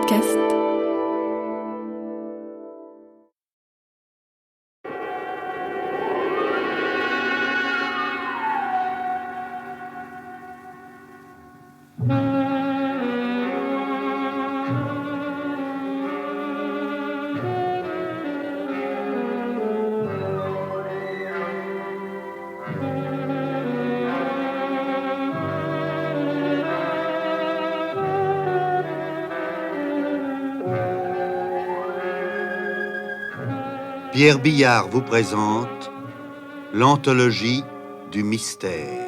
podcast. Pierre Billard vous présente l'anthologie du mystère.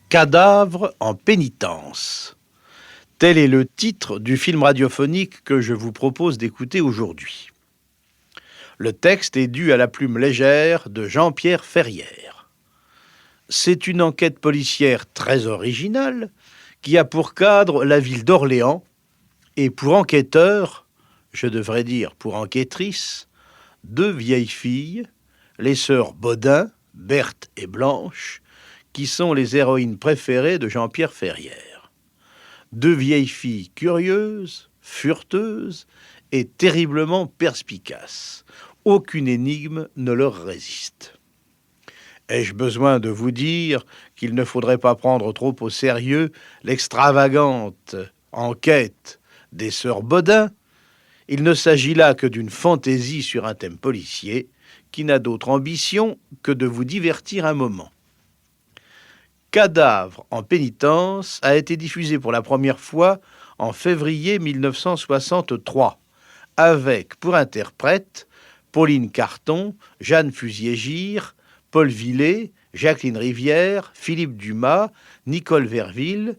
Cadavre en pénitence. Tel est le titre du film radiophonique que je vous propose d'écouter aujourd'hui. Le texte est dû à la plume légère de Jean-Pierre Ferrière. C'est une enquête policière très originale qui a pour cadre la ville d'Orléans et pour enquêteurs, je devrais dire pour enquêtrices, deux vieilles filles, les sœurs Bodin, Berthe et Blanche, qui sont les héroïnes préférées de Jean-Pierre Ferrière. Deux vieilles filles curieuses, fureteuses et terriblement perspicaces. Aucune énigme ne leur résiste. Ai-je besoin de vous dire qu'il ne faudrait pas prendre trop au sérieux l'extravagante enquête des sœurs Bodin? Il ne s'agit là que d'une fantaisie sur un thème policier qui n'a d'autre ambition que de vous divertir un moment. Cadavre en pénitence a été diffusé pour la première fois en février 1963, avec pour interprètes Pauline Carton, Jeanne Fusier-Gire, Paul Villet, Jacqueline Rivière, Philippe Dumas, Nicole Verville,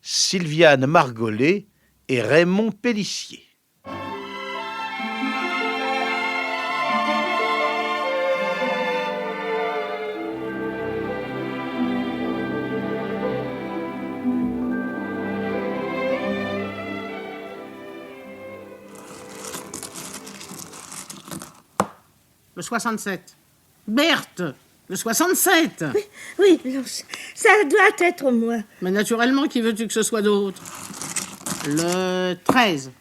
Sylviane Margollet et Raymond Pélissier. Le 67. Berthe, le 67. Oui, Blanche, ça doit être moi. Mais naturellement, qui veux-tu que ce soit d'autre? Le 13.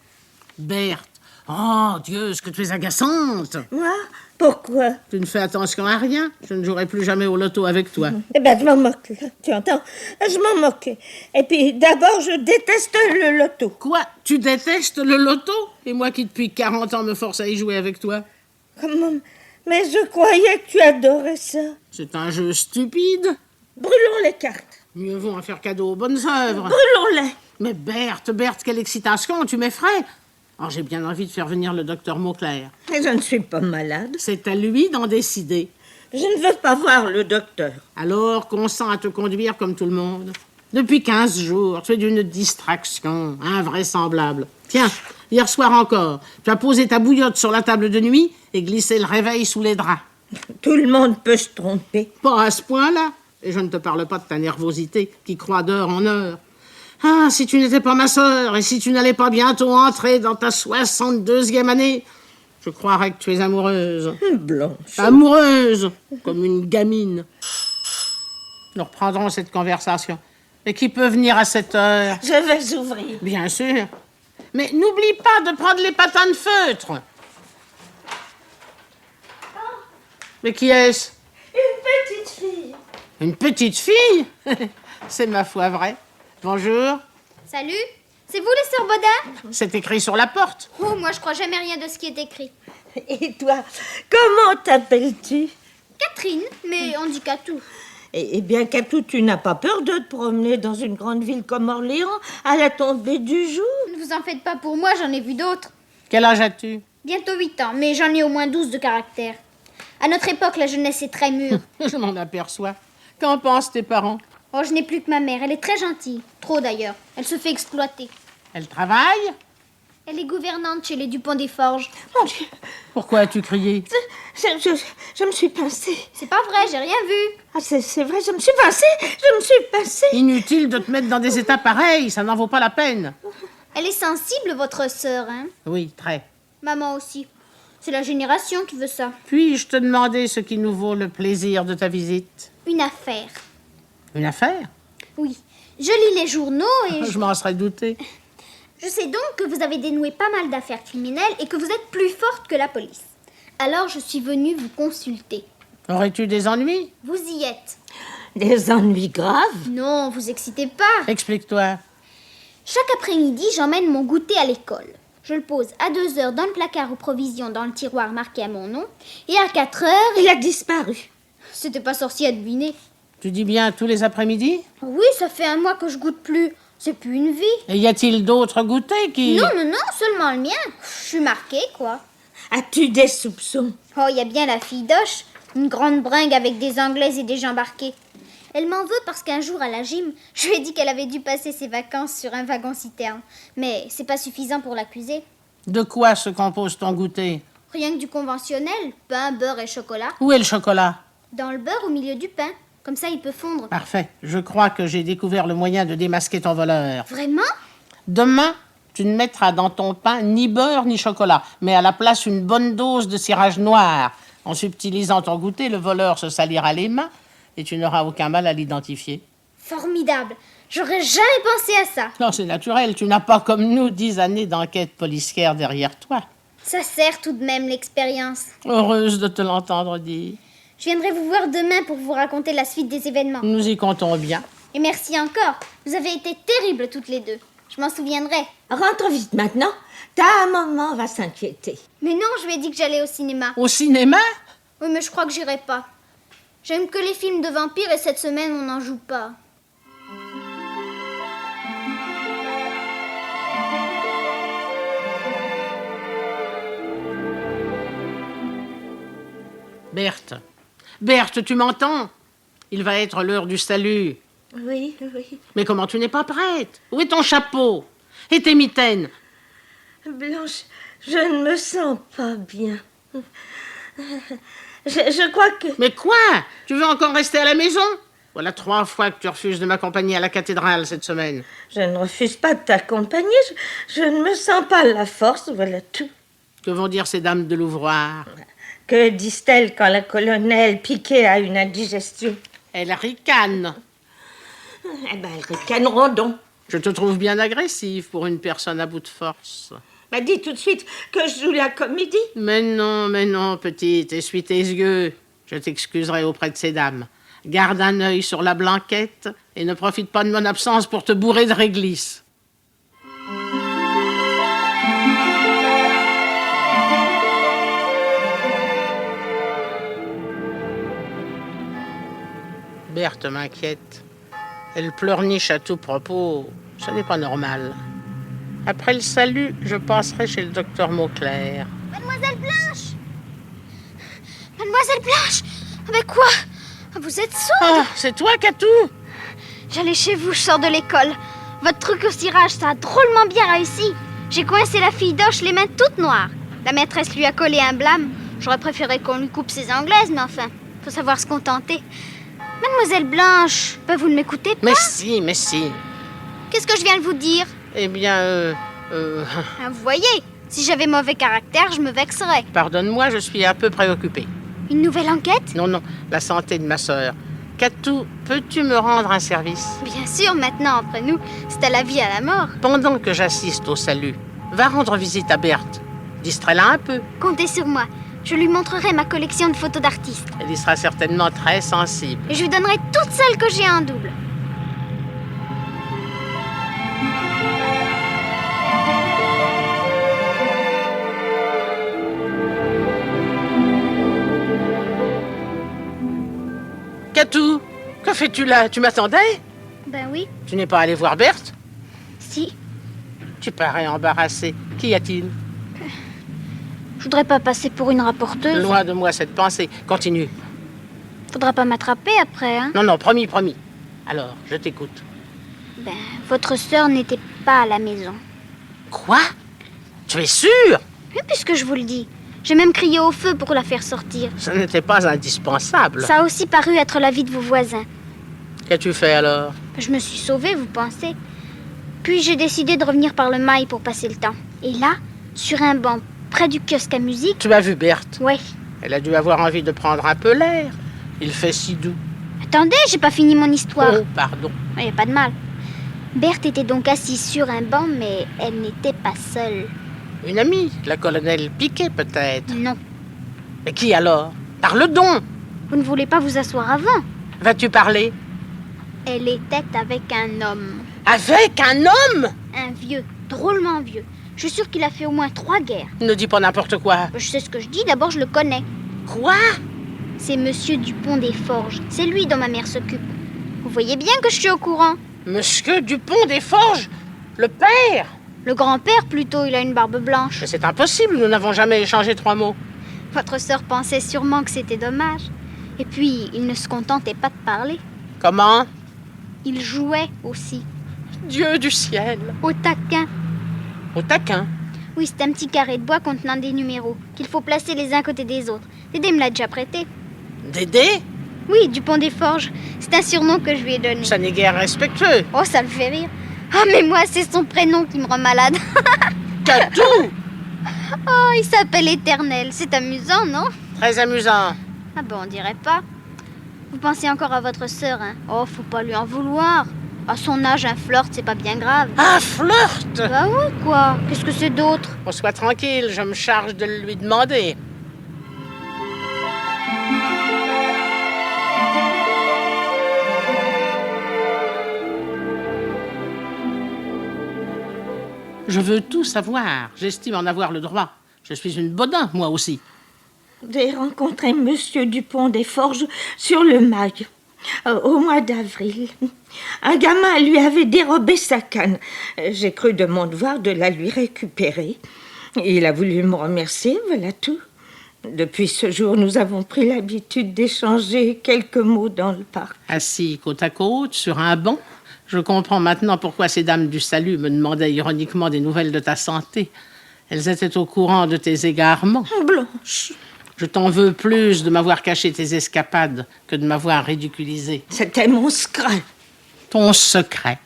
Berthe. Oh, Dieu, ce que tu es agaçante. Moi? Pourquoi? Tu ne fais attention à rien. Je ne jouerai plus jamais au loto avec toi. Eh ben, je m'en moque, là. Tu entends? Je m'en moque. Et puis, d'abord, je déteste le loto. Quoi? Tu détestes le loto? Et moi qui, depuis 40 ans, me force à y jouer avec toi? Comment? Mais je croyais que tu adorais ça. C'est un jeu stupide. Brûlons les cartes. Mieux vaut en faire cadeau aux bonnes œuvres. Brûlons-les. Mais Berthe, quelle excitation, tu m'effraies. Alors j'ai bien envie de faire venir le docteur Mauclair. Mais je ne suis pas malade. C'est à lui d'en décider. Je ne veux pas voir le docteur. Alors consens à te conduire comme tout le monde. Depuis 15 jours, tu es d'une distraction invraisemblable. Tiens, hier soir encore, tu as posé ta bouillotte sur la table de nuit et glissé le réveil sous les draps. Tout le monde peut se tromper. Pas à ce point-là. Et je ne te parle pas de ta nervosité qui croît d'heure en heure. Ah, si tu n'étais pas ma sœur et si tu n'allais pas bientôt entrer dans ta 62e année, je croirais que tu es amoureuse. Blanche. Amoureuse, comme une gamine. Nous reprendrons cette conversation. Et qui peut venir à cette heure? Je vais ouvrir. Bien sûr. Mais n'oublie pas de prendre les patins de feutre. Mais qui est-ce? Une petite fille. Une petite fille? C'est ma foi vrai. Bonjour. Salut, c'est vous les sœurs Baudin? C'est écrit sur la porte. Oh, moi je crois jamais rien de ce qui est écrit. Et toi, comment t'appelles-tu? Catherine, mais on dit Catou. Eh bien, Catou, tu n'as pas peur de te promener dans une grande ville comme Orléans à la tombée du jour? Ne vous en faites pas pour moi, j'en ai vu d'autres. Quel âge as-tu? Bientôt 8 ans, mais j'en ai au moins 12 de caractère. À notre époque, la jeunesse est très mûre. Je m'en aperçois. Qu'en pensent tes parents? Oh, je n'ai plus que ma mère, elle est très gentille. Trop d'ailleurs, elle se fait exploiter. Elle travaille? Elle est gouvernante chez les Dupont des Forges. Mon Dieu, Pourquoi as-tu crié? je me suis pincée. C'est pas vrai, j'ai rien vu. Ah, c'est vrai, je me suis pincée. Je me suis pincée. Inutile de te mettre dans des états pareils, ça n'en vaut pas la peine. Elle est sensible, votre sœur, hein? Oui, très. Maman aussi. C'est la génération qui veut ça. Puis-je te demander ce qui nous vaut le plaisir de ta visite? Une affaire. Une affaire? Oui. Je lis les journaux et Je m'en serais douté. je sais donc que vous avez dénoué pas mal d'affaires criminelles et que vous êtes plus forte que la police. Alors je suis venue vous consulter. Aurais-tu des ennuis? Vous y êtes. Des ennuis graves? Non, vous excitez pas. Explique-toi. Chaque après-midi, j'emmène mon goûter à l'école. Je le pose à 2 heures dans le placard aux provisions dans le tiroir marqué à mon nom. Et à 4 heures, Il a disparu. c'était pas sorcier à deviner. Tu dis bien tous les après-midi? Oui, ça fait 1 mois que je goûte plus. C'est plus une vie. Et y a-t-il d'autres goûters qui... Non, seulement le mien. Je suis marquée, quoi. As-tu des soupçons? Oh, il y a bien la fille d'Oche, une grande bringue avec des Anglaises et des gens embarqués. Elle m'en veut parce qu'un jour à la gym, je lui ai dit qu'elle avait dû passer ses vacances sur un wagon-citerne. Mais c'est pas suffisant pour l'accuser. De quoi se compose ton goûter? Rien que du conventionnel, pain, beurre et chocolat. Où est le chocolat? Dans le beurre au milieu du pain. Comme ça, il peut fondre. Parfait. Je crois que j'ai découvert le moyen de démasquer ton voleur. Vraiment? Demain, tu ne mettras dans ton pain ni beurre ni chocolat, mais à la place une bonne dose de cirage noir. En subtilisant ton goûter, le voleur se salira les mains et tu n'auras aucun mal à l'identifier. Formidable. J'aurais jamais pensé à ça. Non, c'est naturel. Tu n'as pas comme nous 10 années d'enquête policière derrière toi. Ça sert tout de même l'expérience. Heureuse de te l'entendre dire. Je viendrai vous voir demain pour vous raconter la suite des événements. Nous y comptons bien. Et merci encore. Vous avez été terribles toutes les deux. Je m'en souviendrai. Rentre vite maintenant. Ta maman va s'inquiéter. Mais non, je lui ai dit que j'allais au cinéma. Au cinéma? Oui, mais je crois que j'irai pas. J'aime que les films de vampires et cette semaine, on n'en joue pas. Berthe. Berthe, tu m'entends? Il va être l'heure du salut. Oui, oui. Mais comment tu n'es pas prête? Où est ton chapeau? Et tes mitaines? Blanche, je ne me sens pas bien. Je crois que... Mais quoi? Tu veux encore rester à la maison? Voilà 3 fois que tu refuses de m'accompagner à la cathédrale cette semaine. Je ne refuse pas de t'accompagner. Je ne me sens pas la force, voilà tout. Que vont dire ces dames de l'ouvroir? Que disent-elles quand la colonelle Piquet a une indigestion? Elles ricanent. Eh ben, elles ricaneront donc. Je te trouve bien agressive pour une personne à bout de force. Bah, dis tout de suite que je joue la comédie. Mais non, petite, essuie tes yeux. Je t'excuserai auprès de ces dames. Garde un œil sur la Blanquette et ne profite pas de mon absence pour te bourrer de réglisse. Berthe m'inquiète. Elle pleurniche à tout propos. Ce n'est pas normal. Après le salut, je passerai chez le docteur Mauclair. Mademoiselle Blanche! Mademoiselle Blanche! Avec quoi? Vous êtes sourde? Oh, c'est toi, Catou? J'allais chez vous, je sors de l'école. Votre truc au cirage, ça a drôlement bien réussi. J'ai coincé la fille d'Oche les mains toutes noires. La maîtresse lui a collé un blâme. J'aurais préféré qu'on lui coupe ses anglaises, mais enfin, faut savoir se contenter. Mademoiselle Blanche, vous ne m'écoutez pas? Mais si. Qu'est-ce que je viens de vous dire? Eh bien, Ah, vous voyez, si j'avais mauvais caractère, je me vexerais. pardonne-moi, je suis un peu préoccupé. Une nouvelle enquête? Non, la santé de ma sœur. Catou, peux-tu me rendre un service? Bien sûr, maintenant, entre nous, c'est à la vie, à la mort. Pendant que j'assiste au salut, va rendre visite à Berthe. Distrais-la un peu. Comptez sur moi. Je lui montrerai ma collection de photos d'artistes. Elle y sera certainement très sensible. Et je lui donnerai toutes celles que j'ai en double. Catou, que fais-tu là? Tu m'attendais? Ben oui, Tu n'es pas allé voir Berthe? si. Tu parais embarrassé. Qu'y a-t-il? Je voudrais pas passer pour une rapporteuse. Loin de moi cette pensée. Continue. Faudra pas m'attraper après, hein. Non, non, promis, promis. Alors, je t'écoute. Ben, votre sœur n'était pas à la maison. Quoi? Tu es sûr? Mais puisque je vous le dis, j'ai même crié au feu pour la faire sortir. Ce n'était pas indispensable. Ça a aussi paru être l'avis de vos voisins. Qu'as-tu fait alors? Je me suis sauvée, vous pensez? Puis j'ai décidé de revenir par le mail pour passer le temps. Et là, sur un banc, près du kiosque à musique... Tu as vu Berthe? Ouais. Elle a dû avoir envie de prendre un peu l'air. Il fait si doux. Attendez, j'ai pas fini mon histoire. Oh, pardon. Il y a pas de mal. Berthe était donc assise sur un banc, mais elle n'était pas seule. Une amie, la colonelle Piquet peut-être. Non. Mais qui alors? Parle donc! Vous ne voulez pas vous asseoir avant? Vas-tu parler? Elle était avec un homme. Avec un homme? Un vieux, drôlement vieux. Je suis sûre qu'il a fait au moins 3 guerres. Ne dis pas n'importe quoi. Je sais ce que je dis, d'abord je le connais. Quoi? C'est Monsieur Dupont des Forges. C'est lui dont ma mère s'occupe. Vous voyez bien que je suis au courant. Monsieur Dupont des Forges? Le père? Le grand-père plutôt, il a une barbe blanche. Mais c'est impossible, nous n'avons jamais échangé 3 mots. Votre sœur pensait sûrement que c'était dommage. Et puis, il ne se contentait pas de parler. Comment? Il jouait aussi. Dieu du ciel! Au taquin. Au taquin. Oui, c'est un petit carré de bois contenant des numéros qu'il faut placer les uns à côté des autres. Dédé me l'a déjà prêté. Dédé? Oui, Dupont des Forges. C'est un surnom que je lui ai donné. Ça n'est guère respectueux. Oh, ça me fait rire. Ah, mais moi, c'est son prénom qui me rend malade. Catou! Oh, il s'appelle Éternel. C'est amusant, non? Très amusant. Ah bon, on dirait pas. Vous pensez encore à votre sœur, hein? Oh, faut pas lui en vouloir. À son âge, un flirt, c'est pas bien grave. Un flirt! Bah ouais, quoi. Qu'est-ce que c'est d'autre? On soit tranquille, je me charge de lui demander. Je veux tout savoir. J'estime en avoir le droit. Je suis une bodin, moi aussi. J'ai rencontré Monsieur Dupont des Forges sur le mail, au mois d'avril. Un gamin lui avait dérobé sa canne. J'ai cru de mon devoir de la lui récupérer. Il a voulu me remercier, voilà tout. Depuis ce jour, nous avons pris l'habitude d'échanger quelques mots dans le parc. Assis côte à côte, sur un banc, je comprends maintenant pourquoi ces dames du salut me demandaient ironiquement des nouvelles de ta santé. Elles étaient au courant de tes égarements. Blanche, Je t'en veux plus de m'avoir caché tes escapades que de m'avoir ridiculisé. c'était mon secret. Ton secret.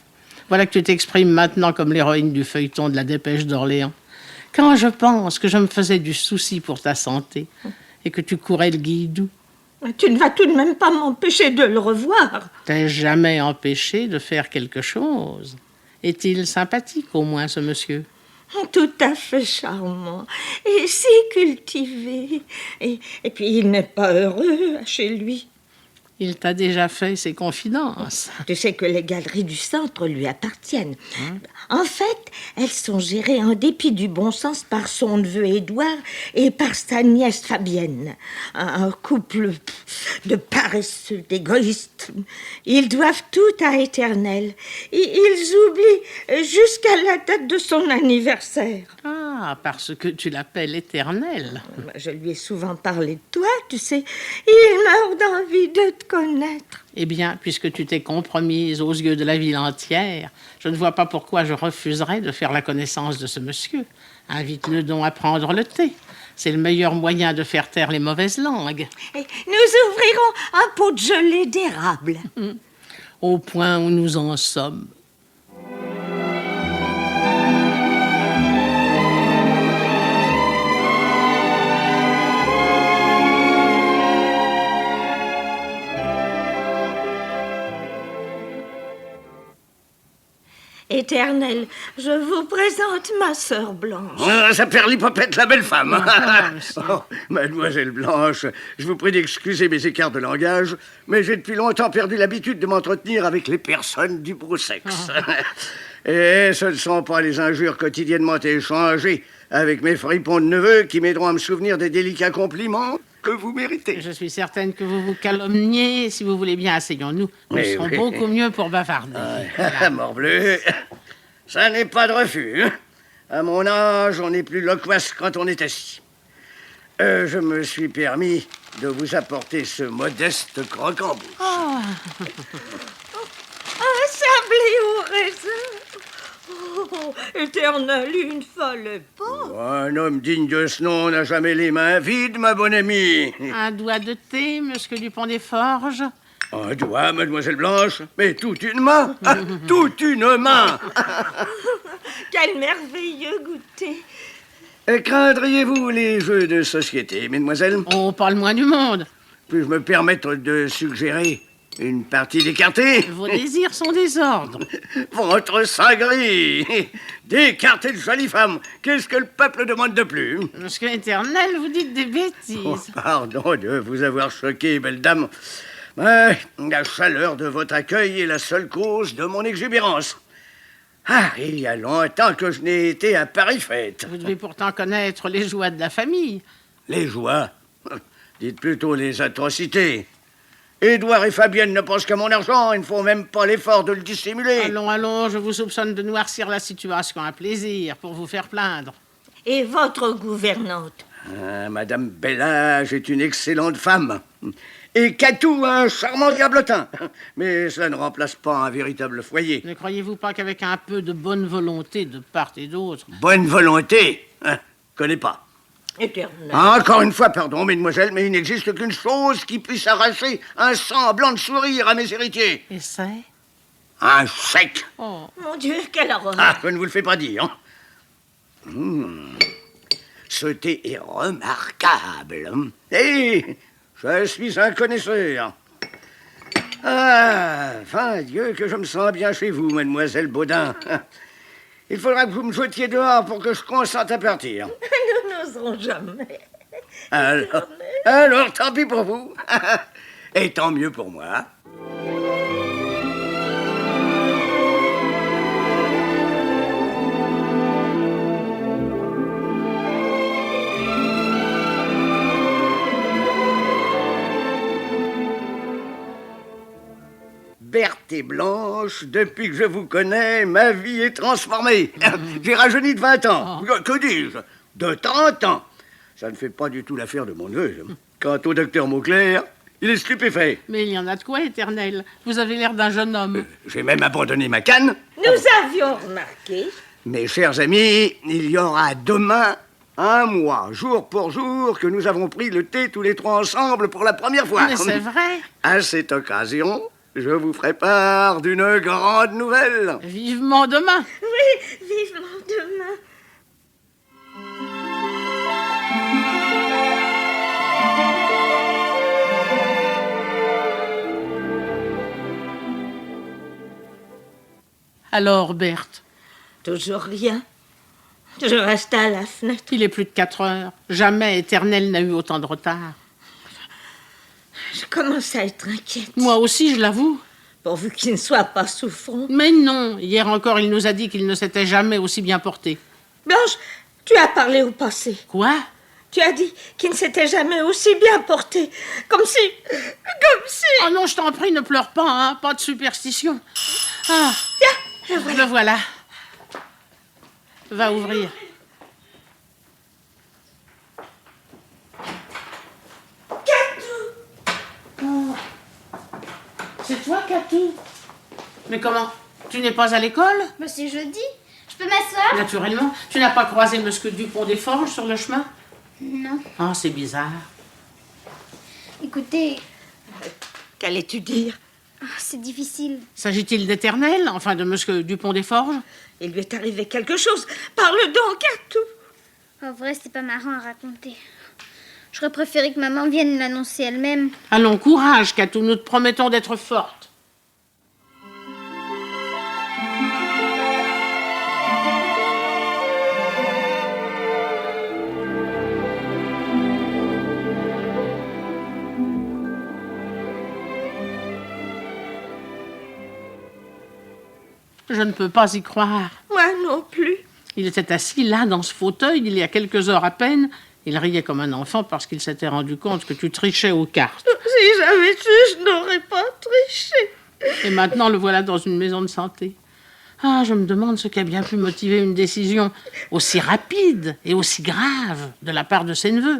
Voilà que tu t'exprimes maintenant comme l'héroïne du feuilleton de la Dépêche d'Orléans. Quand je pense que je me faisais du souci pour ta santé et que tu courais le guidou, Tu ne vas tout de même pas m'empêcher de le revoir. t'es jamais empêché de faire quelque chose. Est-il sympathique au moins, ce monsieur? Tout à fait charmant et si cultivé. Et puis il n'est pas heureux chez lui. Il t'a déjà fait ses confidences. Tu sais que les galeries du centre lui appartiennent. En fait, elles sont gérées en dépit du bon sens par son neveu Édouard et par sa nièce Fabienne. Un couple de paresseux, d'égoïstes. Ils doivent tout à Éternel. Ils oublient jusqu'à la date de son anniversaire. Ah, parce que tu l'appelles éternel. Je lui ai souvent parlé de toi, tu sais. Il meurt d'envie de te connaître. Eh bien, puisque tu t'es compromise aux yeux de la ville entière, je ne vois pas pourquoi je refuserais de faire la connaissance de ce monsieur. Invite-le donc à prendre le thé. C'est le meilleur moyen de faire taire les mauvaises langues. Et nous ouvrirons un pot de gelée d'érable. Au point où nous en sommes. Éternel, je vous présente ma sœur Blanche. Ça perd l'hypopète, la belle femme. monsieur. Oh, Mademoiselle Blanche, je vous prie d'excuser mes écarts de langage, mais j'ai depuis longtemps perdu l'habitude de m'entretenir avec les personnes du beau sexe. Et ce ne sont pas les injures quotidiennement échangées avec mes fripons de neveux qui m'aideront à me souvenir des délicats compliments. que vous méritez. Je suis certaine que vous vous calomniez. Si vous voulez bien, asseyons-nous. Nous Mais serons oui. beaucoup mieux pour bavarder. Morbleu, ça n'est pas de refus. Hein. À mon âge, on n'est plus loquace quand on est assis. Je me suis permis de vous apporter ce modeste croquembouche. Un sablé au raisin. Oh, Éternel, une folle pas. Un homme digne de ce nom n'a jamais les mains vides, ma bonne amie. Un doigt de thé, monsieur Dupont des Forges. Un doigt, mademoiselle Blanche, mais toute une main. Toute une main. Quel merveilleux goûter. Craindriez-vous les jeux de société, mesdemoiselles? Oh, pas le moins du monde. Puis-je me permettre de suggérer une partie d'écarté? Vos désirs sont des ordres. Votre sein gris! D'écarter de jolies femmes! Qu'est-ce que le peuple demande de plus? Monsieur Éternel, vous dites des bêtises. Pardon de vous avoir choqué, belle dame. Mais la chaleur de votre accueil est la seule cause de mon exubérance. Ah, il y a longtemps que je n'ai été à Paris fête. Vous devez pourtant connaître les joies de la famille. Les joies? Dites plutôt les atrocités. Édouard et Fabienne ne pensent qu'à mon argent, ils ne font même pas l'effort de le dissimuler. Allons, je vous soupçonne de noircir la situation à plaisir pour vous faire plaindre. Et votre gouvernante? Madame Bellage est une excellente femme. Et Catou, un charmant diablotin. Mais cela ne remplace pas un véritable foyer. Ne croyez-vous pas qu'avec un peu de bonne volonté de part et d'autre... Bonne volonté? Connais pas. Éternel. Encore une fois, pardon, mesdemoiselles, mais il n'existe qu'une chose qui puisse arracher un semblant de sourire à mes héritiers. Et c'est... Un chèque. Oh, Mon Dieu, quelle horreur. Ah, je ne vous le fais pas dire. Ce thé est remarquable. Et je suis un connaisseur. Ah, fin Dieu, que je me sens bien chez vous, mademoiselle Baudin. Il faudra que vous me jetiez dehors pour que je consente à partir. Nous n'oserons jamais. Alors, tant pis pour vous. Et tant mieux pour moi. Berthe et Blanche, depuis que je vous connais, ma vie est transformée. J'ai rajeuni de 20 ans. Que dis-je? De 30 ans. Ça ne fait pas du tout l'affaire de mon neveu. Quant au docteur Mauclair, il est stupéfait. mais il y en a de quoi, Éternel. Vous avez l'air d'un jeune homme. J'ai même abandonné ma canne. Nous avions remarqué. Mes chers amis, il y aura demain un mois, jour pour jour, que nous avons pris le thé tous les trois ensemble pour la première fois. Mais c'est vrai. À cette occasion, je vous ferai part d'une grande nouvelle. Vivement demain. Oui, vivement demain. Alors, Berthe, Toujours rien. Je reste à la fenêtre. il est plus de 4 heures. Jamais Éternel n'a eu autant de retard. Je commence à être inquiète. Moi aussi, je l'avoue. Pourvu qu'il ne soit pas souffrant. Mais non, hier encore, il nous a dit qu'il ne s'était jamais aussi bien porté. Blanche, tu as parlé au passé. Quoi? Tu as dit qu'il ne s'était jamais aussi bien porté. Comme si... Oh non, je t'en prie, ne pleure pas, hein. Pas de superstition. Ah, Tiens, le voilà. Va ouvrir. Oh. C'est toi, Catou? Mais comment? Tu n'es pas à l'école? Mais c'est jeudi. Je peux m'asseoir? Naturellement. Tu n'as pas croisé Monsieur Dupont des Forges sur le chemin? Non. Ah, c'est bizarre. Écoutez, qu'allais-tu dire? c'est difficile. S'agit-il d'Éternel, enfin de Monsieur Dupont des Forges? Il lui est arrivé quelque chose. Parle donc à tout. En vrai, c'est pas marrant à raconter. J'aurais préféré que maman vienne l'annoncer elle-même. Allons, courage, Catou, nous te promettons d'être forte. Je ne peux pas y croire. Moi non plus. Il était assis là, dans ce fauteuil, il y a quelques heures à peine, Il riait comme un enfant parce qu'il s'était rendu compte que tu trichais aux cartes. Si j'avais su, je n'aurais pas triché. Et maintenant, le voilà dans une maison de santé. Ah, je me demande ce qui a bien pu motiver une décision aussi rapide et aussi grave de la part de ses neveux.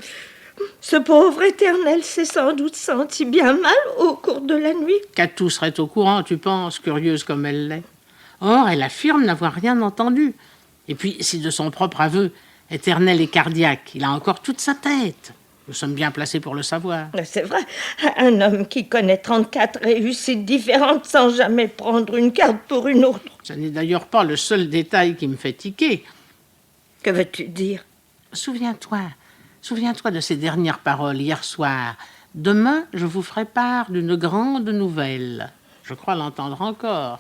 Ce pauvre Éternel s'est sans doute senti bien mal au cours de la nuit. Catou serait au courant, tu penses, curieuse comme elle l'est. Or, elle affirme n'avoir rien entendu. Et puis, si de son propre aveu, Éternel est cardiaque, il a encore toute sa tête. Nous sommes bien placés pour le savoir. C'est vrai, un homme qui connaît 34 réussites différentes sans jamais prendre une carte pour une autre. Ce n'est d'ailleurs pas le seul détail qui me fait tiquer. Que veux-tu dire? Souviens-toi de ces dernières paroles hier soir. Demain, je vous ferai part d'une grande nouvelle. Je crois l'entendre encore.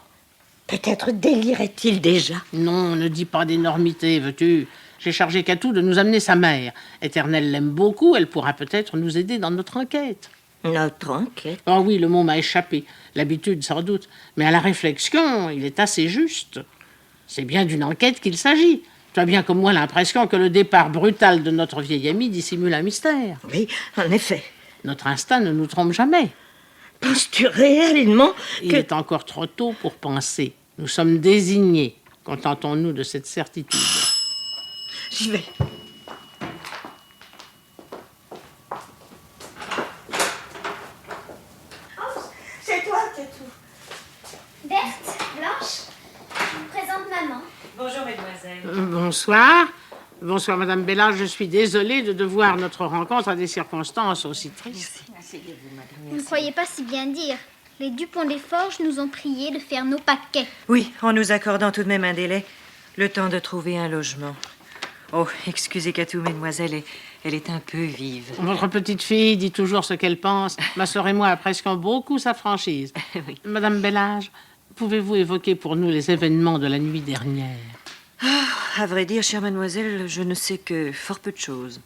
Peut-être délirait-il déjà. Non, ne dis pas d'énormité, veux-tu. J'ai chargé Catou de nous amener sa mère. Éternel l'aime beaucoup, elle pourra peut-être nous aider dans notre enquête. Notre enquête? Oh oui, le mot m'a échappé. L'habitude, sans doute. Mais à la réflexion, il est assez juste. C'est bien d'une enquête qu'il s'agit. Tu as bien comme moi l'impression que le départ brutal de notre vieil ami dissimule un mystère. Oui, en effet. Notre instinct ne nous trompe jamais. Penses-tu réellement Il est encore trop tôt pour penser. Nous sommes désignés. Contentons-nous de cette certitude. J'y vais. C'est toi, Catou. Berthe, Blanche, je vous présente maman. Bonjour, mesdemoiselles. Bonsoir. Bonsoir, Madame Bellard. Je suis désolée de devoir notre rencontre à des circonstances aussi tristes. Vous ne croyez pas si bien dire. Les Dupont-des-Forges nous ont priés de faire nos paquets. Oui, en nous accordant tout de même un délai, le temps de trouver un logement. Oh, excusez Catou, mesdemoiselles, elle est un peu vive. Votre petite fille dit toujours ce qu'elle pense. Ma sœur et moi apprécions beaucoup sa franchise. Oui. Madame Bellage, pouvez-vous évoquer pour nous les événements de la nuit dernière? À vrai dire, chère mademoiselle, je ne sais que fort peu de choses.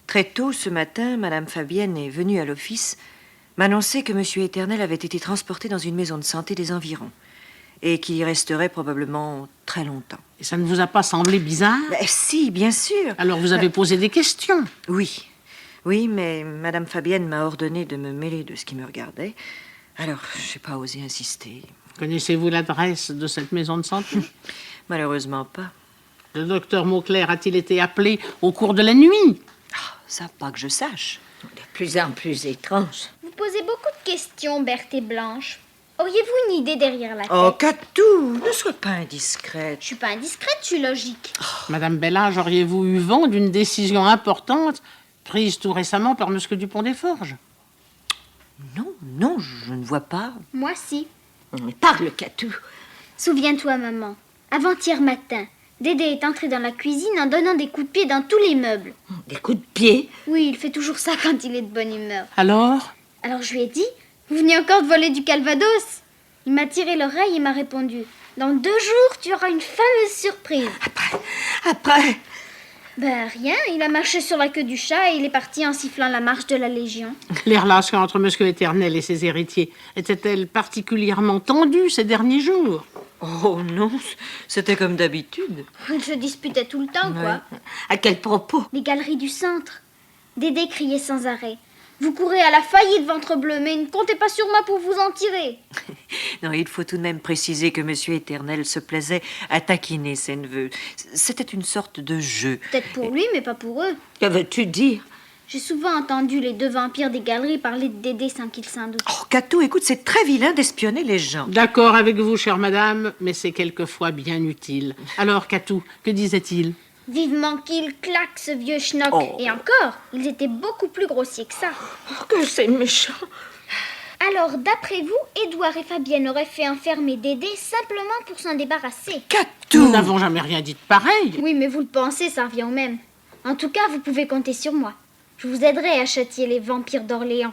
Très tôt ce matin, Madame Fabienne est venue à l'office m'annoncer que Monsieur Éternel avait été transporté dans une maison de santé des environs et qu'il y resterait probablement très longtemps. Et ça ne vous a pas semblé bizarre? Si, bien sûr. Alors vous avez posé des questions? Oui, mais Madame Fabienne m'a ordonné de me mêler de ce qui me regardait. Alors, je n'ai pas osé insister. Connaissez-vous l'adresse de cette maison de santé? Malheureusement pas. Le docteur Mauclair a-t-il été appelé au cours de la nuit? Ça, pas que je sache. De plus en plus étrange. Vous posez beaucoup de questions, Berthe et Blanche. Auriez-vous une idée derrière la tête? Oh, Catou, ne sois pas indiscrète. Je suis pas indiscrète, je suis logique. Madame Bellage, auriez-vous eu vent d'une décision importante prise tout récemment par Monsieur Dupont-des-Forges? Non, je ne vois pas. Moi, si. Mais parle, Catou. Souviens-toi, maman. Avant-hier matin, Dédé est entré dans la cuisine en donnant des coups de pied dans tous les meubles. Des coups de pied? Oui, il fait toujours ça quand il est de bonne humeur. Alors? Alors je lui ai dit, vous venez encore de voler du Calvados? Il m'a tiré l'oreille et m'a répondu, dans 2 jours, tu auras une fameuse surprise. Après? Ben rien, il a marché sur la queue du chat et il est parti en sifflant la marche de la Légion. Les relations entre Monsieur Éternel et ses héritiers étaient-elles particulièrement tendues ces derniers jours? Oh non, c'était comme d'habitude. Ils se disputaient tout le temps, quoi. À quel propos? Les galeries du centre. Dédé criait sans arrêt. Vous courez à la faillite, ventre bleu, mais ne comptez pas sur moi pour vous en tirer. Non, il faut tout de même préciser que Monsieur Éternel se plaisait à taquiner ses neveux. C'était une sorte de jeu. Peut-être pour lui, mais pas pour eux. Que veux-tu dire? J'ai souvent entendu les 2 vampires des galeries parler de Dédé sans qu'ils s'en doutent. Oh, Catou, écoute, c'est très vilain d'espionner les gens. D'accord avec vous, chère madame, mais c'est quelquefois bien utile. Alors, Catou, que disait-il? Vivement qu'il claque, ce vieux schnock. Oh. Et encore, ils étaient beaucoup plus grossiers que ça. Oh, que c'est méchant. Alors, d'après vous, Édouard et Fabienne auraient fait enfermer Dédé simplement pour s'en débarrasser. Nous Catou! n'avons jamais rien dit de pareil. Oui, mais vous le pensez, ça revient au même. En tout cas, vous pouvez compter sur moi. Je vous aiderai à châtier les vampires d'Orléans.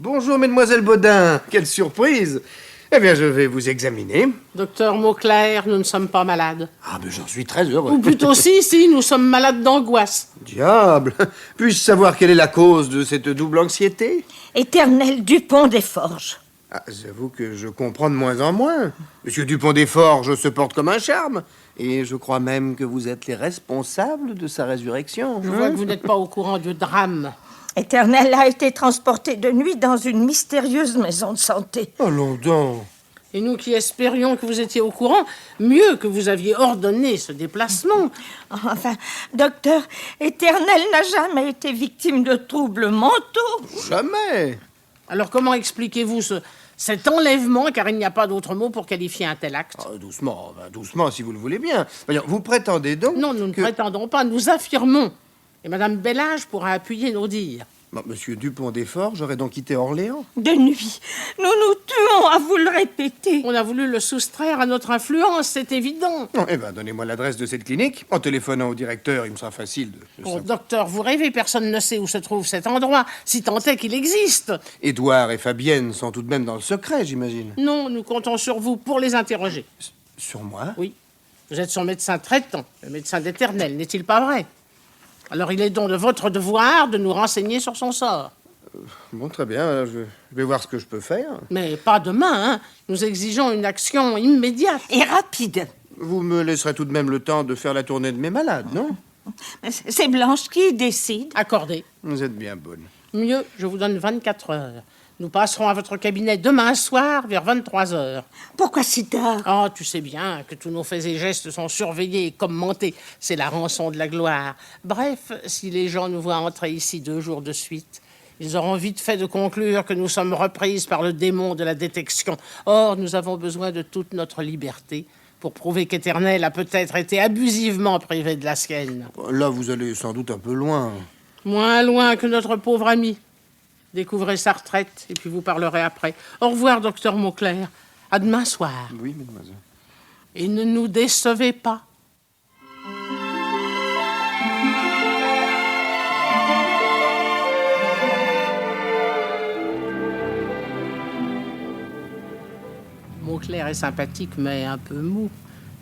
Bonjour, mesdemoiselles Baudin. Quelle surprise! Eh bien, je vais vous examiner. Docteur Mauclair, nous ne sommes pas malades. Ah, mais j'en suis très heureux. Ou plutôt si, nous sommes malades d'angoisse. Diable! Puis-je savoir quelle est la cause de cette double anxiété? Éternel Dupont des Forges. Ah, j'avoue que je comprends de moins en moins. Monsieur Dupont des Forges se porte comme un charme. Et je crois même que vous êtes les responsables de sa résurrection. Je vois que vous n'êtes pas au courant du drame. Éternel a été transporté de nuit dans une mystérieuse maison de santé. Allons donc. Et nous qui espérions que vous étiez au courant, mieux que vous aviez ordonné ce déplacement. Enfin, docteur, Éternel n'a jamais été victime de troubles mentaux. Jamais. Alors comment expliquez-vous cet enlèvement, car il n'y a pas d'autre mot pour qualifier un tel acte? Ah, doucement, doucement, si vous le voulez bien. Voyons, vous prétendez donc Non, nous ne prétendons pas, nous affirmons. Et Madame Bellage pourra appuyer nos dires. Bon, Monsieur Dupont des Forges aurait donc quitté Orléans? De nuit, nous nous tuons à vous le répéter. On a voulu le soustraire à notre influence, c'est évident. Eh bien, donnez-moi l'adresse de cette clinique. En téléphonant au directeur, il me sera facile de... Bon, docteur, vous rêvez, personne ne sait où se trouve cet endroit, si tant est qu'il existe. Édouard et Fabienne sont tout de même dans le secret, j'imagine. Non, nous comptons sur vous pour les interroger. Sur moi? Oui, vous êtes son médecin traitant, le médecin d'Éternel, n'est-il pas vrai? Alors il est donc de votre devoir de nous renseigner sur son sort. Bon, très bien, je vais voir ce que je peux faire. Mais pas demain, hein. Nous exigeons une action immédiate. Et rapide. Vous me laisserez tout de même le temps de faire la tournée de mes malades, non? C'est Blanche qui décide. Accordé. Vous êtes bien bonne. Mieux, je vous donne 24 heures. Nous passerons à votre cabinet demain soir vers 23 heures. Pourquoi si tard? Oh, tu sais bien que tous nos faits et gestes sont surveillés et commentés. C'est la rançon de la gloire. Bref, si les gens nous voient entrer ici 2 jours de suite, ils auront vite fait de conclure que nous sommes reprises par le démon de la détection. Or, nous avons besoin de toute notre liberté pour prouver qu'Éternel a peut-être été abusivement privé de la sienne. Là, vous allez sans doute un peu loin. Moins loin que notre pauvre ami. Découvrez sa retraite et puis vous parlerez après. Au revoir, docteur Mauclair. À demain soir. Oui, mademoiselle. Et ne nous décevez pas. Mauclair est sympathique, mais un peu mou.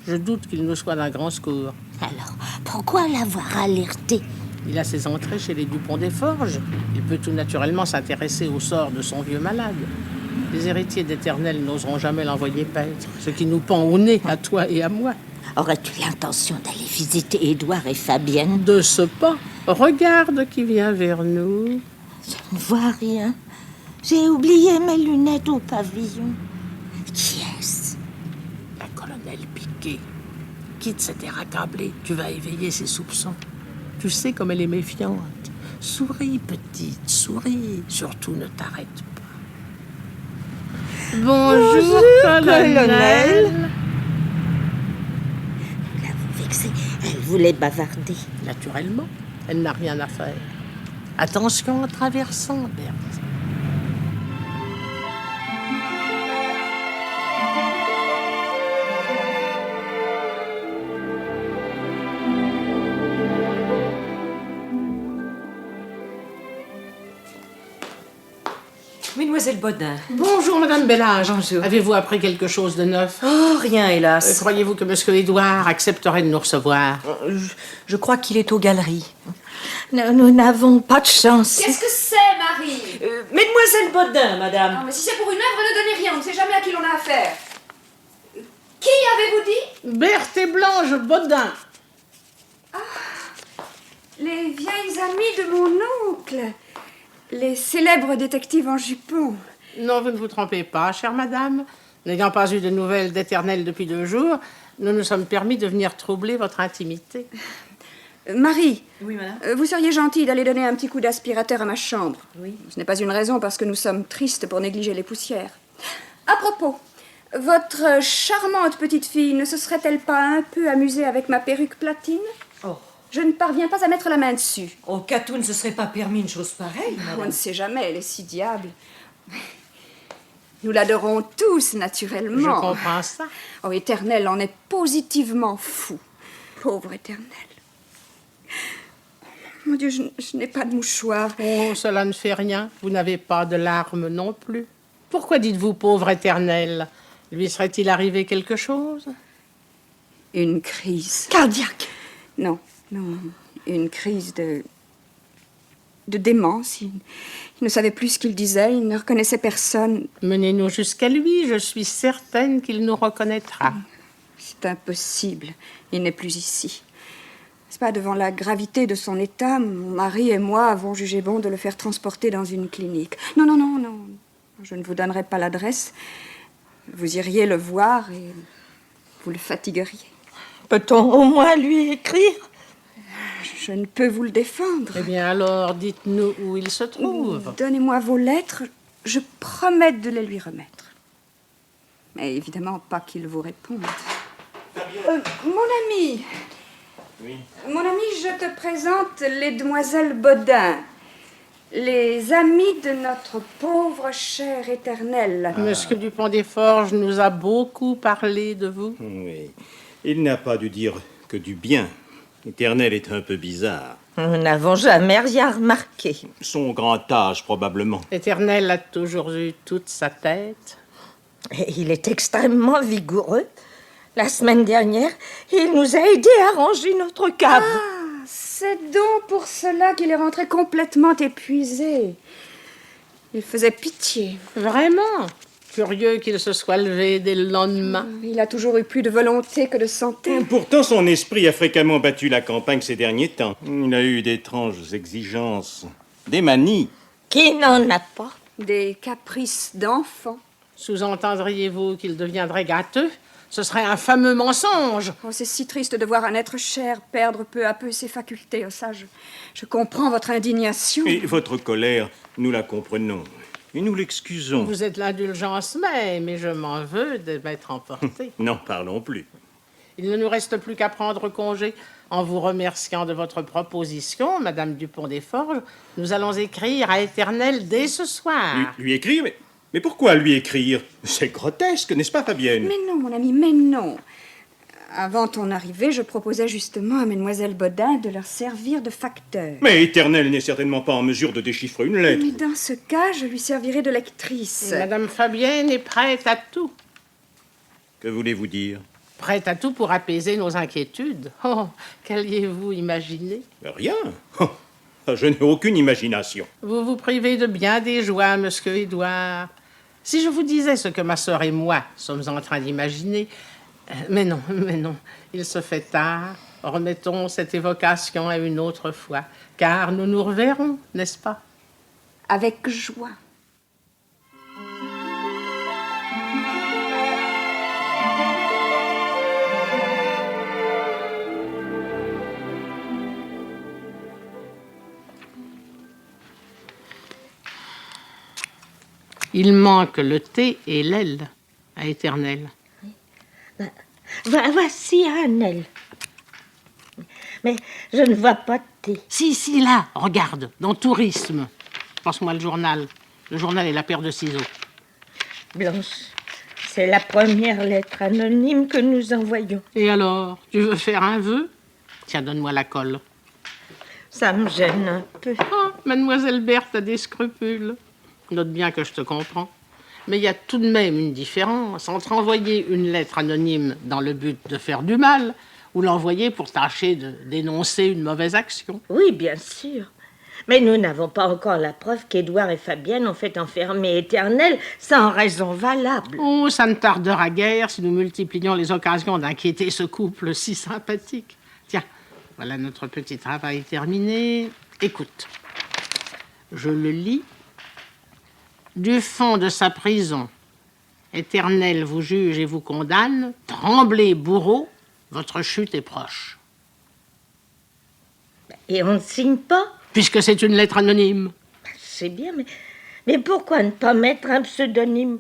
Je doute qu'il nous soit d'un grand secours. Alors, pourquoi l'avoir alerté? Il a ses entrées chez les Dupont des Forges. Il peut tout naturellement s'intéresser au sort de son vieux malade. Les héritiers d'Éternel n'oseront jamais l'envoyer paître, ce qui nous pend au nez, à toi et à moi. Aurais-tu l'intention d'aller visiter Édouard et Fabienne? De ce pas, regarde qui vient vers nous. Je ne vois rien. J'ai oublié mes lunettes au pavillon. Qui est-ce? La colonelle Piquet. Quitte cet air accablé, tu vas éveiller ses soupçons. Tu sais comme elle est méfiante. Souris, petite, souris. Surtout, ne t'arrête pas. Bonjour, colonel. Là, vous vexez. Elle voulait bavarder. Naturellement, elle n'a rien à faire. Attention en traversant, Berthe. Mademoiselle Bodin. Bonjour, Madame Bellage. Bonjour. Avez-vous appris quelque chose de neuf? Oh, rien, hélas. Croyez-vous que Monsieur Édouard accepterait de nous recevoir? Je crois qu'il est aux galeries. Nous n'avons pas de chance. Qu'est-ce que c'est, Marie? Mademoiselle Bodin, madame. Non, mais si c'est pour une œuvre, ne donnez rien. On ne sait jamais à qui l'on a affaire. Qui avez-vous dit? Berthe et Blanche Bodin. Les vieilles amies de mon oncle. Les célèbres détectives en jupon. Non, vous ne vous trompez pas, chère madame. N'ayant pas eu de nouvelles d'Éternel depuis 2 jours, nous nous sommes permis de venir troubler votre intimité. Marie. Oui, madame. Vous seriez gentille d'aller donner un petit coup d'aspirateur à ma chambre. Oui. Ce n'est pas une raison parce que nous sommes tristes pour négliger les poussières. À propos, votre charmante petite fille ne se serait-elle pas un peu amusée avec ma perruque platine? Oh. Je ne parviens pas à mettre la main dessus. Au Catou ne se serait pas permis une chose pareille, On madame. ne sait jamais, elle est si diable. Nous l'adorons tous, naturellement. Je comprends ça. Oh, Éternel en est positivement fou. Pauvre Éternel. Mon Dieu, je n'ai pas de mouchoir. Oh, cela ne fait rien. Vous n'avez pas de larmes non plus. Pourquoi dites-vous pauvre Éternel? Lui serait-il arrivé quelque chose? Une crise. Cardiaque. Non, non, une crise de démence. Il ne savait plus ce qu'il disait, il ne reconnaissait personne. Menez-nous jusqu'à lui, je suis certaine qu'il nous reconnaîtra. C'est impossible, il n'est plus ici. N'est-ce pas, devant la gravité de son état, mon mari et moi avons jugé bon de le faire transporter dans une clinique. Non, non, non, non, je ne vous donnerai pas l'adresse. Vous iriez le voir et vous le fatigueriez. Peut-on au moins lui écrire? Je ne peux vous le défendre. Eh bien alors, dites-nous où il se trouve. Donnez-moi vos lettres, je promets de les lui remettre. Mais évidemment pas qu'il vous réponde. Mon ami. Oui. Mon ami, je te présente les demoiselles Bodin, les amies de notre pauvre cher Éternel. Monsieur Dupont des Forges nous a beaucoup parlé de vous. Oui. Il n'a pas dû dire que du bien. Éternel est un peu bizarre. Nous n'avons jamais rien remarqué. Son grand âge, probablement. Éternel a toujours eu toute sa tête. Et il est extrêmement vigoureux. La semaine dernière, il nous a aidés à ranger notre cave. Ah, c'est donc pour cela qu'il est rentré complètement épuisé. Il faisait pitié. Vraiment? Curieux qu'il se soit levé dès le lendemain. Il a toujours eu plus de volonté que de santé. Pourtant, son esprit a fréquemment battu la campagne ces derniers temps. Il a eu d'étranges exigences, des manies. Qui n'en a pas? Des caprices d'enfant. Sous-entendriez-vous qu'il deviendrait gâteux? Ce serait un fameux mensonge. Oh, c'est si triste de voir un être cher perdre peu à peu ses facultés. Oh, ça, je comprends votre indignation. Et votre colère, nous la comprenons. Et nous l'excusons. Vous êtes l'indulgence même, mais je m'en veux de m'être emporté. N'en parlons plus. Il ne nous reste plus qu'à prendre congé. En vous remerciant de votre proposition, Madame Dupont des Forges, nous allons écrire à Éternel dès ce soir. Lui écrire? Mais pourquoi lui écrire? C'est grotesque, n'est-ce pas, Fabienne? Mais non, mon ami, mais non. Avant ton arrivée, je proposais justement à Mademoiselle Bodin de leur servir de facteur. Mais Éternel n'est certainement pas en mesure de déchiffrer une lettre. Mais dans ce cas, je lui servirai de lectrice. Madame Fabienne est prête à tout. Que voulez-vous dire? Prête à tout pour apaiser nos inquiétudes. Oh, qu'alliez-vous imaginer? Rien. Je n'ai aucune imagination. Vous vous privez de bien des joies, monsieur Édouard. Si je vous disais ce que ma sœur et moi sommes en train d'imaginer... Mais non, il se fait tard. Remettons cette évocation à une autre fois, car nous nous reverrons, n'est-ce pas? Avec joie. Il manque le thé et l'aile à Éternel. Voici Annelle. Mais je ne vois pas de thé. Si, là, regarde, dans Tourisme. Passe-moi le journal. Le journal et la paire de ciseaux. Blanche, c'est la première lettre anonyme que nous envoyons. Et alors, tu veux faire un vœu? Tiens, donne-moi la colle. Ça me gêne un peu. Oh, Mademoiselle Berthe a des scrupules. Note bien que je te comprends. Mais il y a tout de même une différence entre envoyer une lettre anonyme dans le but de faire du mal ou l'envoyer pour tâcher de dénoncer une mauvaise action. Oui, bien sûr. Mais nous n'avons pas encore la preuve qu'Édouard et Fabienne ont fait enfermer Éternel sans raison valable. Oh, ça ne tardera guère si nous multiplions les occasions d'inquiéter ce couple si sympathique. Tiens, voilà notre petit travail terminé. Écoute, je le lis. Du fond de sa prison, Éternel vous juge et vous condamne. Tremblez, bourreau, votre chute est proche. Et on ne signe pas? Puisque c'est une lettre anonyme. C'est bien, mais pourquoi ne pas mettre un pseudonyme,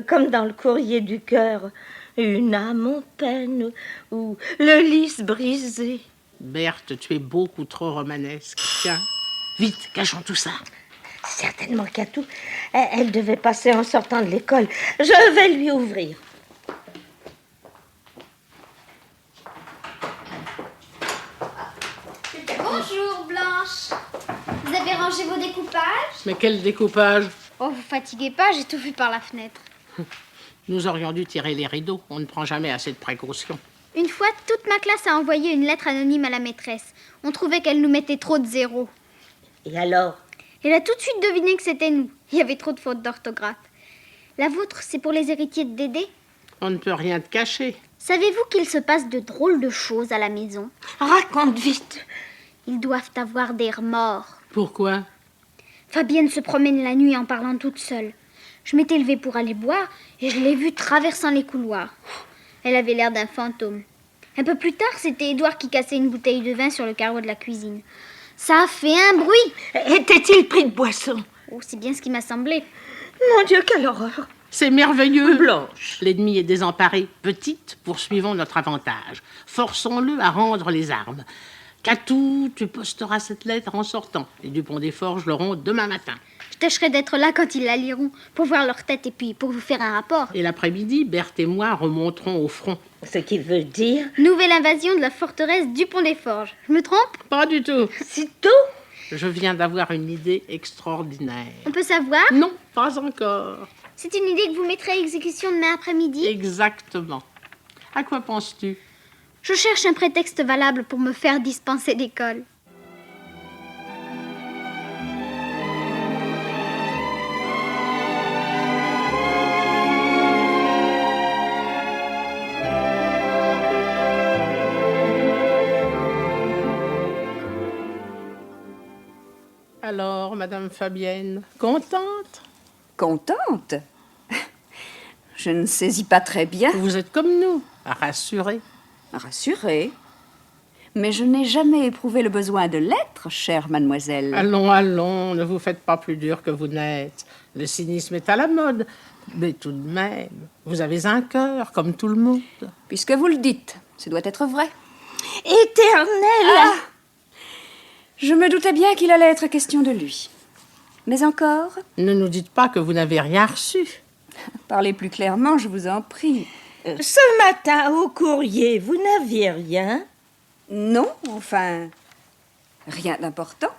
comme dans le courrier du cœur? Une âme en peine, ou le lys brisé. Berthe, tu es beaucoup trop romanesque. Tiens, vite, cachons tout ça. Certainement qu'Atou, elle devait passer en sortant de l'école. Je vais lui ouvrir. Bonjour, Blanche. Vous avez rangé vos découpages? Mais quel découpage? Oh, vous fatiguez pas, j'ai tout vu par la fenêtre. Nous aurions dû tirer les rideaux. On ne prend jamais assez de précautions. Une fois, toute ma classe a envoyé une lettre anonyme à la maîtresse. On trouvait qu'elle nous mettait trop de zéros. Et alors? Elle a tout de suite deviné que c'était nous. Il y avait trop de fautes d'orthographe. La vôtre, c'est pour les héritiers de Dédé? On ne peut rien te cacher. Savez-vous qu'il se passe de drôles de choses à la maison? Raconte vite. Ils doivent avoir des remords. Pourquoi? Fabienne se promène la nuit en parlant toute seule. Je m'étais levée pour aller boire et je l'ai vue traversant les couloirs. Elle avait l'air d'un fantôme. Un peu plus tard, c'était Édouard qui cassait une bouteille de vin sur le carreau de la cuisine. Ça a fait un bruit. Était-il pris de boisson? Oh, c'est bien ce qui m'a semblé. Mon Dieu, quelle horreur! C'est merveilleux. Blanche. L'ennemi est désemparé. Petite, poursuivons notre avantage. Forçons-le à rendre les armes. Catou, tu posteras cette lettre en sortant. Les Dupont des Forges l'auront demain matin. Je tâcherai d'être là quand ils la liront, pour voir leur tête et puis pour vous faire un rapport. Et l'après-midi, Berthe et moi remonterons au front. Ce qui veut dire... Nouvelle invasion de la forteresse Dupont des Forges. Je me trompe? Pas du tout. C'est tout? Je viens d'avoir une idée extraordinaire. On peut savoir? Non, pas encore. C'est une idée que vous mettrez à exécution demain après-midi? Exactement. À quoi penses-tu? Je cherche un prétexte valable pour me faire dispenser d'école. Alors, Madame Fabienne, contente? Contente? Je ne saisis pas très bien. Vous êtes comme nous, rassurée. Rassurée. Mais je n'ai jamais éprouvé le besoin de l'être, chère mademoiselle. Allons, allons, ne vous faites pas plus dur que vous n'êtes. Le cynisme est à la mode. Mais tout de même, vous avez un cœur, comme tout le monde. Puisque vous le dites, ce doit être vrai. Éternel! Ah! Je me doutais bien qu'il allait être question de lui. Mais encore, Ne nous dites pas que vous n'avez rien reçu. parlez plus clairement, je vous en prie. Ce matin, au courrier, vous n'aviez rien? Non, enfin, rien d'important.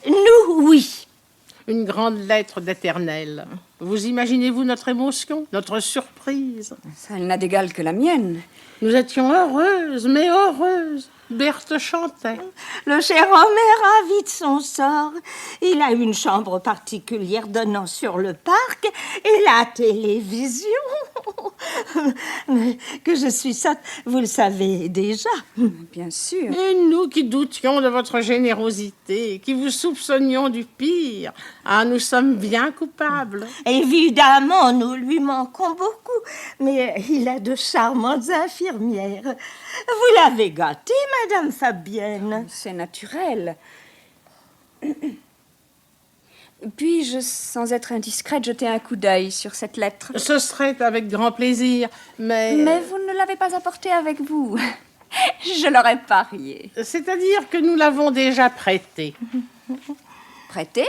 Nous, oui. Une grande lettre d'Éternel. Vous imaginez-vous notre émotion, notre surprise? Ça, elle n'a d'égal que la mienne. Nous étions heureuses, mais heureuses. Berthe chantait. Le cher homme est ravi de son sort. Il a une chambre particulière donnant sur le parc et la télévision. Mais que je suis sotte, vous le savez déjà. Bien sûr. Et nous qui doutions de votre générosité, qui vous soupçonnions du pire, ah, nous sommes bien coupables. Évidemment, nous lui manquons beaucoup, mais il a de charmantes infirmières. Vous l'avez gâté, Madame Fabienne. C'est naturel. Puis-je, sans être indiscrète, jeter un coup d'œil sur cette lettre? Ce serait avec grand plaisir, mais... Mais vous ne l'avez pas apportée avec vous. Je l'aurais parié. C'est-à-dire que nous l'avons déjà prêtée. Prêtée?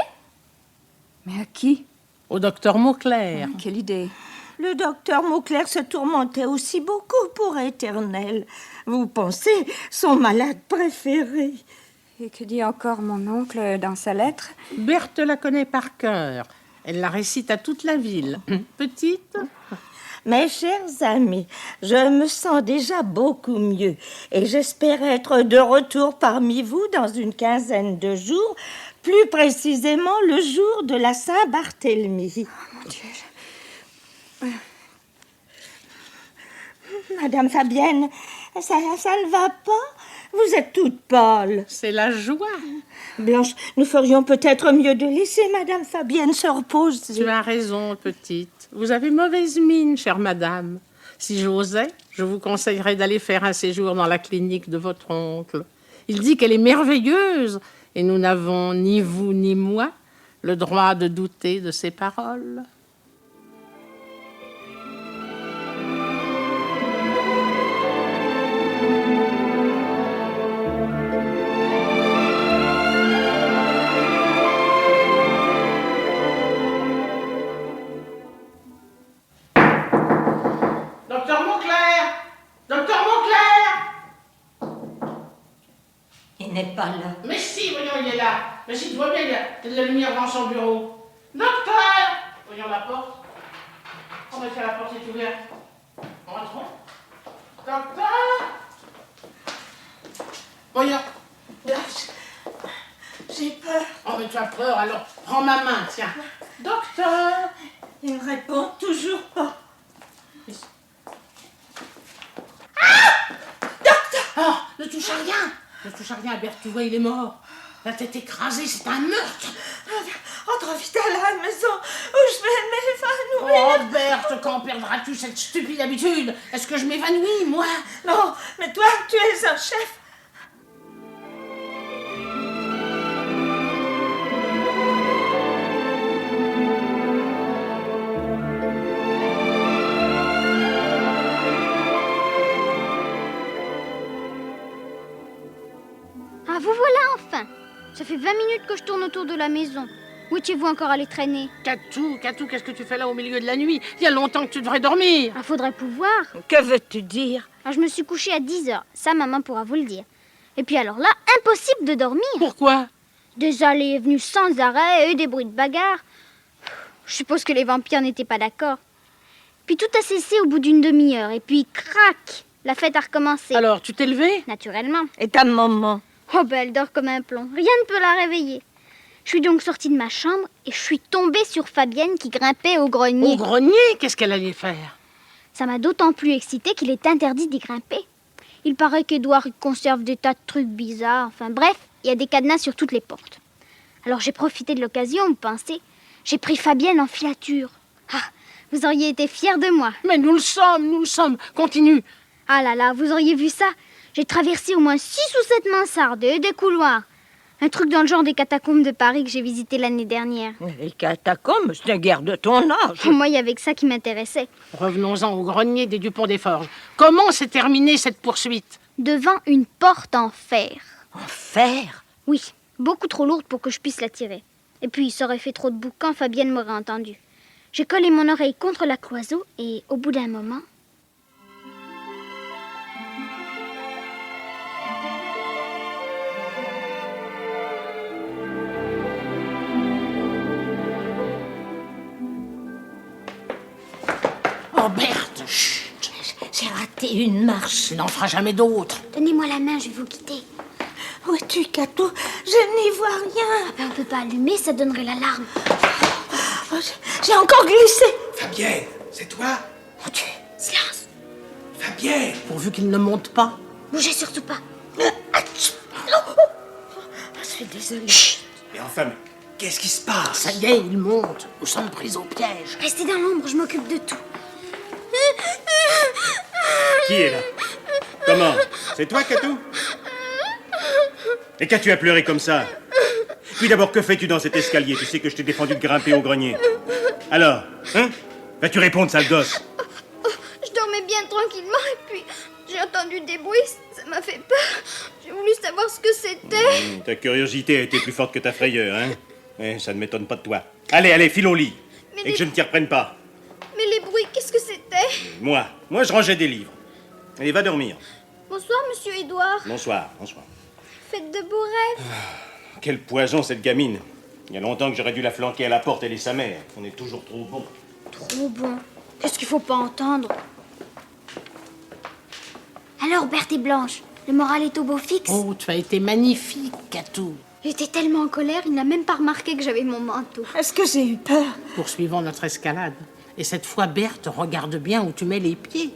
Mais à qui? Au docteur Mauclair. Quelle idée. Le docteur Mauclair se tourmentait aussi beaucoup pour Éternel. Vous pensez, son malade préféré. Et que dit encore mon oncle dans sa lettre? Berthe la connaît par cœur. Elle la récite à toute la ville. Petite? Mes chers amis, je me sens déjà beaucoup mieux et j'espère être de retour parmi vous dans une quinzaine de jours, plus précisément le jour de la Saint-Barthélemy. Oh, mon Dieu. Madame Fabienne, ça ne va pas? Vous êtes toute pâle. C'est la joie. Blanche, nous ferions peut-être mieux de laisser Madame Fabienne se reposer. Tu as raison, petite. Vous avez mauvaise mine, chère madame. Si j'osais, je vous conseillerais d'aller faire un séjour dans la clinique de votre oncle. Il dit qu'elle est merveilleuse et nous n'avons, ni vous ni moi, le droit de douter de ses paroles. Docteur Mauclair! Docteur Mauclair! Il n'est pas là. Mais si, voyons, il est là. Mais si, tu vois bien, il y a de la lumière dans son bureau. Docteur! Voyons la porte. Oh, mais la porte est ouverte. Entrons. Docteur! Voyons. J'ai peur. Oh, mais tu as peur, alors prends ma main, tiens. Docteur! Il me répond toujours pas. Oh, ne touche à rien. Ne touche à rien, Berthe, tu vois, il est mort. La tête écrasée, c'est un meurtre. Entre vite à la maison où je vais m'évanouir. Oh, Berthe, quand perdras-tu cette stupide habitude? Est-ce que je m'évanouis, moi? Non, mais toi, tu es un chef. Ah, vous voilà enfin. Ça fait 20 minutes que je tourne autour de la maison. Où étiez-vous encore allé traîner? Catou, qu'est-ce que tu fais là au milieu de la nuit? Il y a longtemps que tu devrais dormir. Ah, faudrait pouvoir. Que veux-tu dire? Ah, je me suis couchée à 10h. Ça, maman pourra vous le dire. Et puis alors là, impossible de dormir. Pourquoi? Des allées et venues sans arrêt et des bruits de bagarre. Je suppose que les vampires n'étaient pas d'accord. Puis tout a cessé au bout d'une demi-heure. Et puis, crac, la fête a recommencé. Alors, tu t'es levé? Naturellement. Et ta maman? Oh ben, elle dort comme un plomb. Rien ne peut la réveiller. Je suis donc sortie de ma chambre et je suis tombée sur Fabienne qui grimpait au grenier. Au grenier? Qu'est-ce qu'elle allait faire? Ça m'a d'autant plus excitée qu'il est interdit d'y grimper. Il paraît qu'Édouard y conserve des tas de trucs bizarres. Enfin bref, il y a des cadenas sur toutes les portes. Alors j'ai profité de l'occasion, vous pensez. J'ai pris Fabienne en filature. Ah, vous auriez été fiers de moi. Mais nous le sommes. Continue. Ah là là, vous auriez vu ça. J'ai traversé au moins 6 ou 7 mansardes et des couloirs. Un truc dans le genre des catacombes de Paris que j'ai visité l'année dernière. Les catacombes, c'est guère de ton âge. Moi, il y avait que ça qui m'intéressait. Revenons-en au grenier des Dupont des Forges. Comment s'est terminée cette poursuite? Devant une porte en fer. En fer? Oui, beaucoup trop lourde pour que je puisse la tirer. Et puis, ça aurait fait trop de boucan, Fabienne m'aurait entendu. J'ai collé mon oreille contre la cloison et, au bout d'un moment... Oh, Berthe, chut. J'ai raté une marche. Tu n'en feras jamais d'autres. Donnez-moi la main, je vais vous quitter. Où es-tu, Catou? Je n'y vois rien. Ah ben, on peut pas allumer, ça donnerait l'alarme. Oh, j'ai encore glissé. Fabienne, c'est toi? Mon Dieu. Silence. Fabienne! Pourvu qu'il ne monte pas. Bougez surtout pas. Je suis désolée. Mais enfin, mais qu'est-ce qui se passe? Ça y est, il monte. Nous sommes pris au piège. Restez dans l'ombre, je m'occupe de tout. Qui est là? Comment? C'est toi, Catou? Et qu'as-tu à pleurer comme ça? Puis d'abord, que fais-tu dans cet escalier? Tu sais que je t'ai défendu de grimper au grenier. Alors, hein? Vas-tu répondre, sale gosse? Je dormais bien tranquillement et puis j'ai entendu des bruits, ça m'a fait peur. J'ai voulu savoir ce que c'était. Ta curiosité a été plus forte que ta frayeur, hein? Ça ne m'étonne pas de toi. Allez, file au lit. Mais Et que je ne t'y reprenne pas. Mais les bruits, qu'est-ce que c'était? Moi, je rangeais des livres. Allez, va dormir. Bonsoir, monsieur Édouard. Bonsoir. Faites de beaux rêves. Quel poison, cette gamine. Il y a longtemps que j'aurais dû la flanquer à la porte, elle et sa mère. On est toujours trop bons. Trop bon. Qu'est-ce qu'il faut pas entendre? Alors, Berthe et Blanche, le moral est au beau fixe? Oh, tu as été magnifique, Catou. Il était tellement en colère, il n'a même pas remarqué que j'avais mon manteau. Est-ce que j'ai eu peur? Poursuivons notre escalade. Et cette fois, Berthe, regarde bien où tu mets les pieds.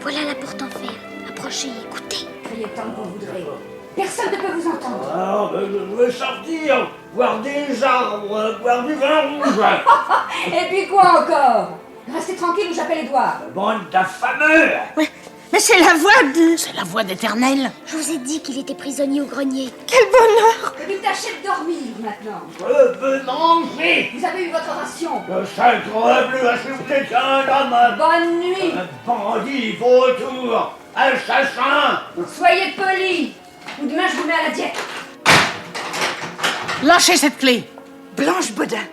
Voilà la porte en fer. Approchez, écoutez. Criez tant que vous voudrez. Personne ne peut vous entendre. Ah, ben je veux sortir, voir des arbres, boire du vin rouge. Et puis quoi encore? Restez tranquille ou j'appelle Édouard. Bande d'affameux. Mais c'est la voix de... C'est la voix d'Éternel. Je vous ai dit qu'il était prisonnier au grenier. Quel bonheur! Et puis tâchez de dormir maintenant. Je veux manger. Vous avez eu votre ration. Le sacre bleu a chuté qu'un homme. Bonne nuit. Un bandit vautour, assassin. Soyez polis. Ou demain je vous mets à la diète. Lâchez cette clé. Blanche Baudin.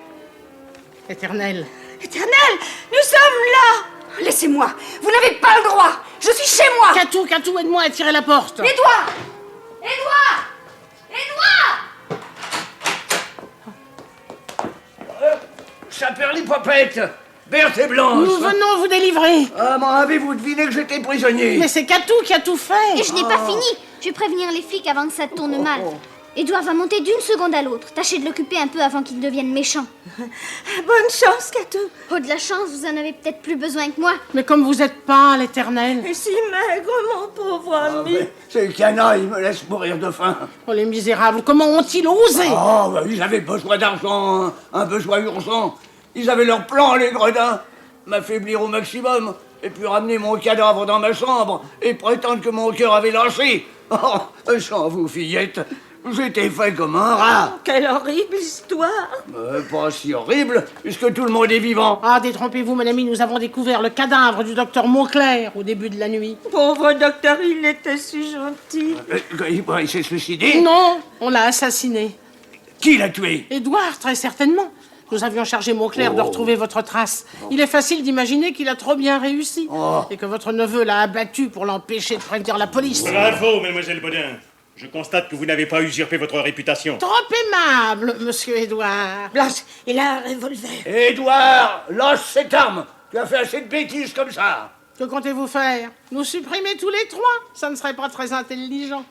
Éternel. Éternel, nous sommes là! Laissez-moi. Vous n'avez pas le droit. Je suis chez moi. Catou, aide-moi à tirer la porte. Édouard. Édouard. Édouard. saperlipopette. Berthe et Blanche. Nous venons vous délivrer. Ah, m'en avez-vous deviné que j'étais prisonnier? Mais c'est Catou qui a tout fait. Et je n'ai pas fini. Je vais prévenir les flics avant que ça tourne mal. Édouard va monter d'une seconde à l'autre. Tâchez de l'occuper un peu avant qu'il devienne méchant. Bonne chance, Catou. Oh, de la chance, vous en avez peut-être plus besoin que moi. Mais comme vous êtes pas l'Éternel. Et si maigre, mon pauvre ami. Ces canailles me laissent mourir de faim. Oh, les misérables, comment ont-ils osé? Oh, bah, ils avaient besoin d'argent, hein. Un besoin urgent. Ils avaient leur plan, les gredins. M'affaiblir au maximum, et puis ramener mon cadavre dans ma chambre, et prétendre que mon cœur avait lâché. Oh, sans vous, fillette, j'étais fait comme un rat. Quelle horrible histoire. Pas si horrible, puisque tout le monde est vivant. Ah, détrompez-vous, mon ami, nous avons découvert le cadavre du docteur Montclair au début de la nuit. Pauvre docteur, il était si gentil. Il s'est suicidé? Non, on l'a assassiné. Qui l'a tué? Édouard, très certainement. Nous avions chargé Montclair de retrouver votre trace. Il est facile d'imaginer qu'il a trop bien réussi. Et que votre neveu l'a abattu pour l'empêcher de prévenir la police. Bravo, mademoiselle Bodin. Je constate que vous n'avez pas usurpé votre réputation. Trop aimable, monsieur Édouard. Blanche, il a un revolver. Édouard, lâche cette arme. Tu as fait assez de bêtises comme ça. Que comptez-vous faire? Nous supprimer tous les trois? Ça ne serait pas très intelligent.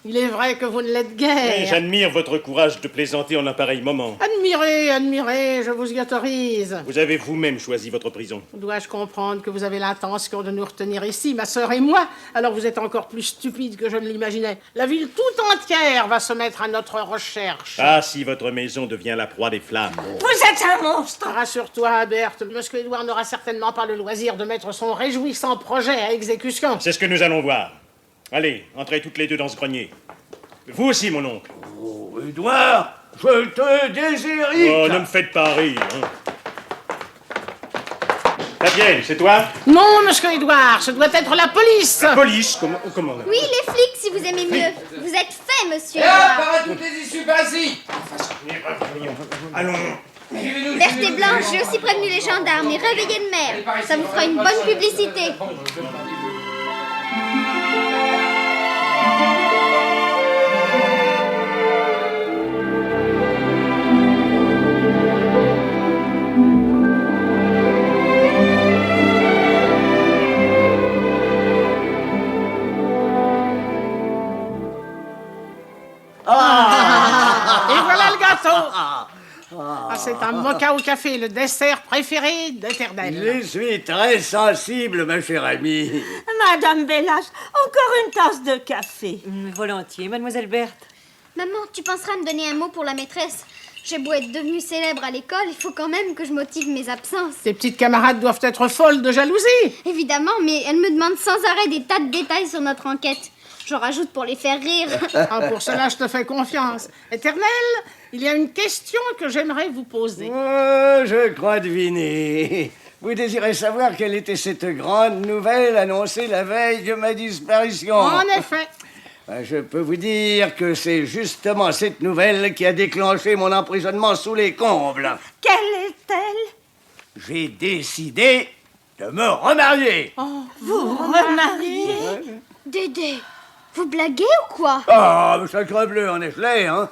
Il est vrai que vous ne l'êtes Mais guère. j'admire votre courage de plaisanter en un pareil moment. Admirez, je vous y autorise. Vous avez vous-même choisi votre prison. Dois-je comprendre que vous avez l'intention de nous retenir ici, ma sœur et moi? Alors vous êtes encore plus stupide que je ne l'imaginais. La ville tout entière va se mettre à notre recherche. Ah, si votre maison devient la proie des flammes. Vous êtes un monstre. Rassure-toi, Berthe, monsieur Édouard n'aura certainement pas le loisir de mettre son réjouissant projet à exécution. C'est ce que nous allons voir. Allez, entrez toutes les deux dans ce grenier. Vous aussi, mon oncle. Oh, Édouard, je te déshérite. Oh, ne me faites pas rire. Hein. Fabienne, c'est toi? Non, monsieur Édouard, ce doit être la police. La police? Comment Oui, les flics, si vous aimez mieux. Vous êtes fait, monsieur Et Édouard. par à toutes les issues, vas-y. Allons. Berthe et Blanche, j'ai aussi prévenu les gendarmes et réveillé de mer. Ça vous fera une bonne publicité. Et voilà le gâteau. C'est un mocha au café, le dessert préféré d'Éternel. Je suis très sensible, ma chère amie. Madame Bellas, encore une tasse de café. Volontiers, mademoiselle Berthe. Maman, tu penseras à me donner un mot pour la maîtresse? J'ai beau être devenue célèbre à l'école, il faut quand même que je motive mes absences. Tes petites camarades doivent être folles de jalousie. Évidemment, mais elle me demande sans arrêt des tas de détails sur notre enquête. J'en rajoute pour les faire rire. Ah, pour cela, je te fais confiance. Éternel, il y a une question que j'aimerais vous poser. Oh, je crois deviner. Vous désirez savoir quelle était cette grande nouvelle annoncée la veille de ma disparition? En effet. Je peux vous dire que c'est justement cette nouvelle qui a déclenché mon emprisonnement sous les combles. Quelle est-elle? J'ai décidé de me remarier. Oh, vous remariez? Dédé, vous blaguez ou quoi? Ah, sacre bleu, en effet, hein.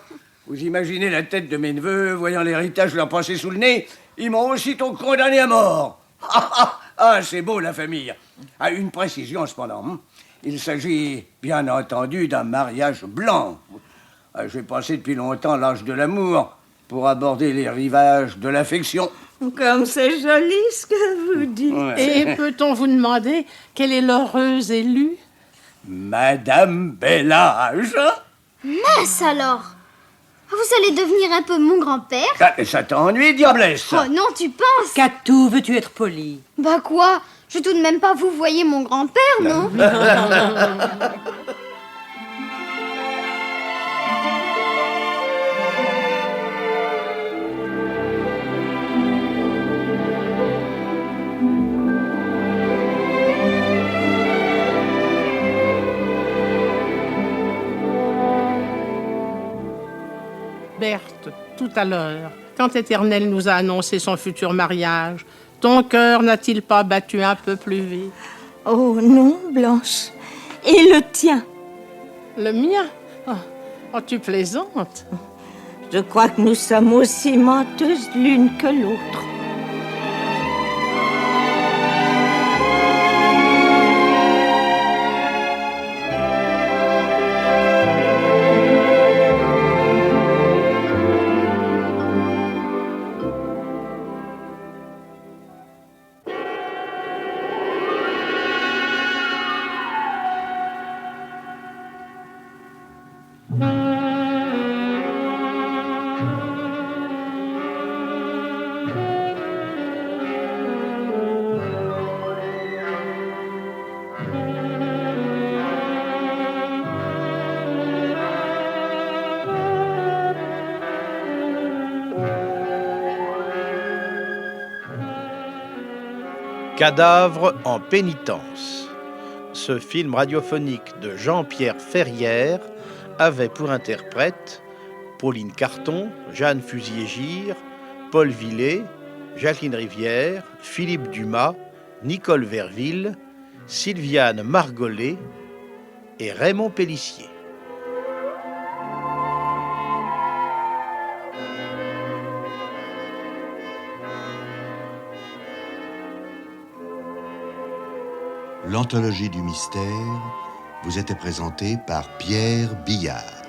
Vous imaginez la tête de mes neveux, voyant l'héritage leur passer sous le nez, ils m'ont aussitôt condamné à mort. Ah, c'est beau, la famille. Ah, une précision, cependant. Hein. Il s'agit, bien entendu, d'un mariage blanc. Ah, j'ai passé depuis longtemps l'âge de l'amour pour aborder les rivages de l'affection. Comme c'est joli ce que vous dites. Ouais. Et peut-on vous demander quelle est l'heureuse élue? Madame Bellage. Mince alors! Vous allez devenir un peu mon grand-père? Ça t'ennuie, diablesse? Oh non, tu penses? Catou, veux-tu être poli? Bah quoi? Je vais tout de même pas vous voyez mon grand-père, non? Berthe, tout à l'heure, quand Éternel nous a annoncé son futur mariage, ton cœur n'a-t-il pas battu un peu plus vite? Oh non, Blanche. Et le tien? Le mien? Oh, tu plaisantes? Je crois que nous sommes aussi menteuses l'une que l'autre. Cadavre en pénitence. Ce film radiophonique de Jean-Pierre Ferrière avait pour interprètes Pauline Carton, Jeanne Fusilier-Gire, Paul Villet, Jacqueline Rivière, Philippe Dumas, Nicole Verville, Sylviane Margollet et Raymond Pélissier. L'anthologie du mystère vous était présentée par Pierre Billard.